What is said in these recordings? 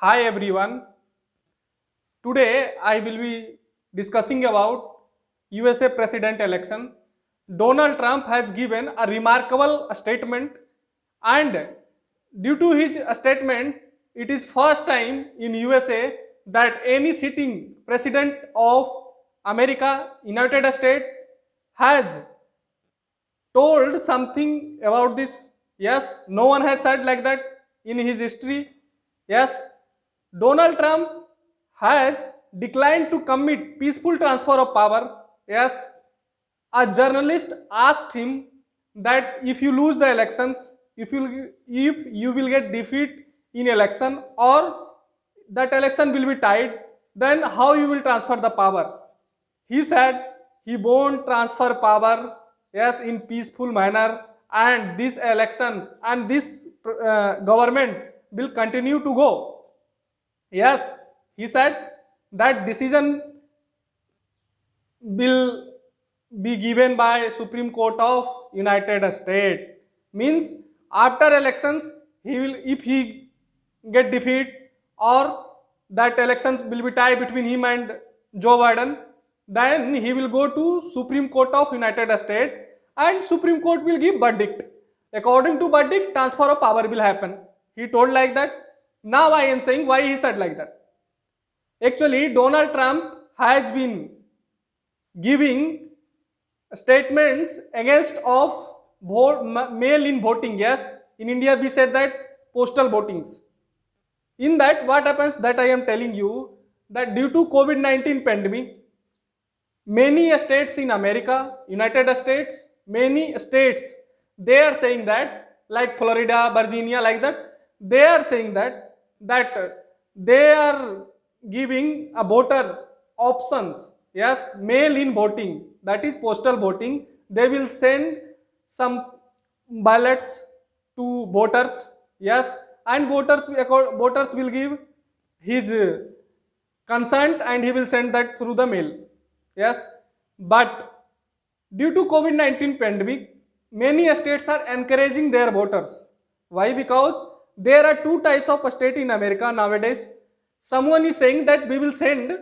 Hi everyone. Today I will be discussing about USA president election. Donald Trump has given a remarkable statement, and due to his statement it is first time in USA that any sitting president of America, United States has told something about this. Yes, no one has said like that in his history. Yes, Donald Trump has declined to commit peaceful transfer of power. Yes, a journalist asked him that if you lose the elections, if you will get defeat in election or that election will be tied, then how you will transfer the power? He said he won't transfer power, yes, in peaceful manner, and this elections and this government will continue to go. Yes, he said that decision will be given by Supreme Court of United States. Means after elections, he will, if he get defeat or that elections will be tied between him and Joe Biden, then he will go to Supreme Court of United States and Supreme Court will give verdict. According to verdict, transfer of power will happen. He told like that. Now I am saying why he said like that. Actually, Donald Trump has been giving statements against of mail-in voting. Yes, in India we said that postal votings. In that, what happens that I am telling you that due to COVID-19 pandemic, many states in America, United States, many states, they are saying that, like Florida, Virginia, like that, they are saying that they are giving a voter options. Yes, mail-in voting, that is postal voting. They will send some ballots to voters. Yes, and voters will give his consent and he will send that through the mail. Yes, but due to COVID-19 pandemic, many states are encouraging their voters. Why? Because there are two types of state in America nowadays. Someone is saying that we will send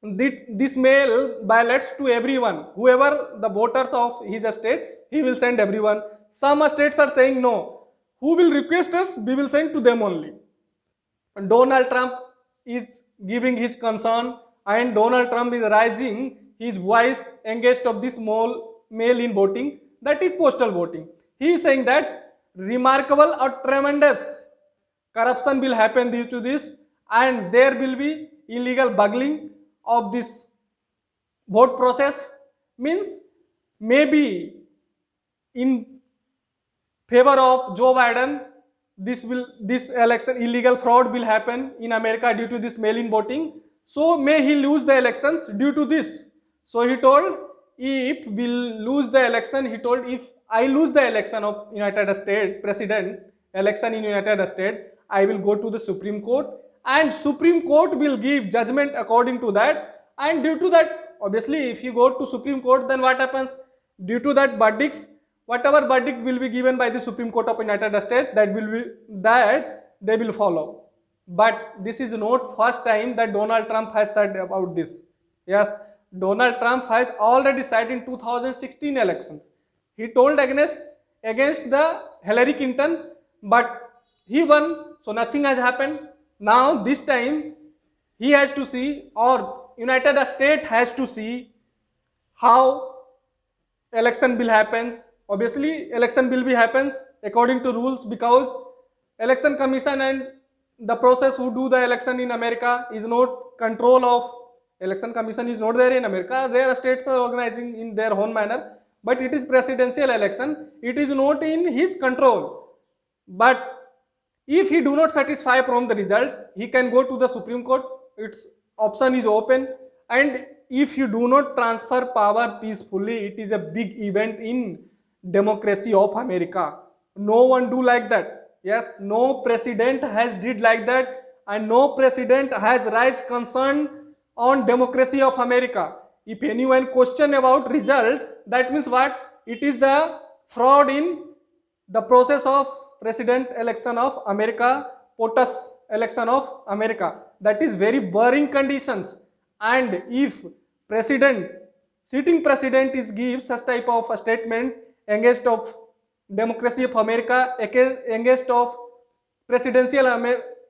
this mail ballots to everyone. Whoever the voters of his state, he will send everyone. Some states are saying no. Who will request us, we will send to them only. Donald Trump is giving his concern and Donald Trump is raising his voice against of this mail-in voting, that is postal voting. He is saying that remarkable or tremendous corruption will happen due to this and there will be illegal bungling of this vote process. Means maybe in favor of Joe Biden, this election illegal fraud will happen in America due to this mail-in voting. So may he lose the elections due to this. So he told, if we'll lose the election, he told, if I lose the election of United States president election in United States, I will go to the Supreme Court and Supreme Court will give judgment according to that. And due to that, obviously, if you go to Supreme Court, then what happens? Due to that verdicts, whatever verdict will be given by the Supreme Court of United States, that they will follow. But this is not first time that Donald Trump has said about this. Yes, Donald Trump has already said in 2016 elections. He told against the Hillary Clinton, but he won, so nothing has happened. Now this time he has to see, or United States has to see how election will happens. Obviously election will be happens according to rules, because election commission and the process who do the election in America is not control of election commission is not there in America. Their states are organizing in their own manner, but it is presidential election, it is not in his control. But if he do not satisfy from the result, he can go to the Supreme Court. Its option is open. And if you do not transfer power peacefully, it is a big event in democracy of America. No one do like that. Yes, no president has did like that, and no president has raised concern on democracy of America. If anyone question about result, that means what? It is the fraud in the process of president election of America, POTUS election of America. That is very boring conditions. And if sitting president is gives such type of a statement against of democracy of America, against of presidential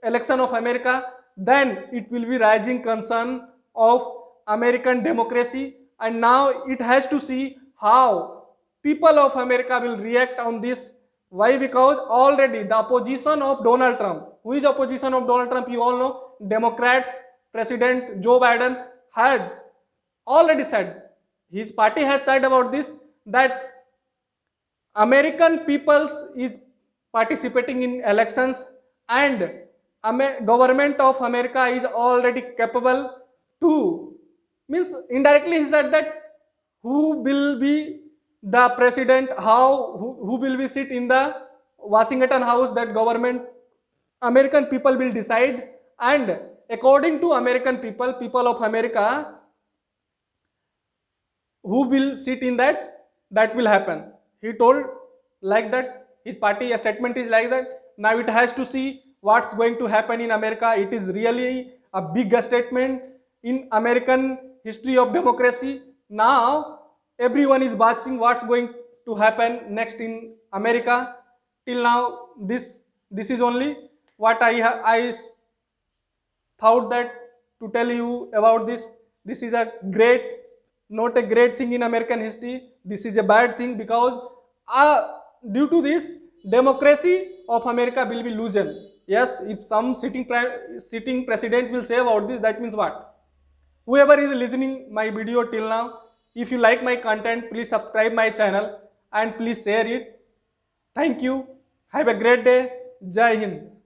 election of America, then it will be rising concern of American democracy. And now it has to see how people of America will react on this. Why? Because already the opposition of Donald Trump, who is opposition of Donald Trump, you all know, Democrats, President Joe Biden has already said, his party has said about this, that American peoples is participating in elections, and government of America is already capable to, means indirectly he said that who will be the president, who will be sit in the Washington House, that government American people will decide. And according to American people of America, who will sit in that will happen. He told like that, his party statement is like that. Now it has to see what's going to happen in America. It is really a big statement in American history of democracy. Now everyone is watching what's going to happen next in America. Till now this is only what I thought that to tell you about this. This is a great, not a great thing in American history. This is a bad thing, because due to this, democracy of America will be loosened. Yes, if some sitting president will say about this, that means what? Whoever is listening my video till now, if you like my content, please subscribe my channel and please share it. Thank you. Have a great day. Jai Hind.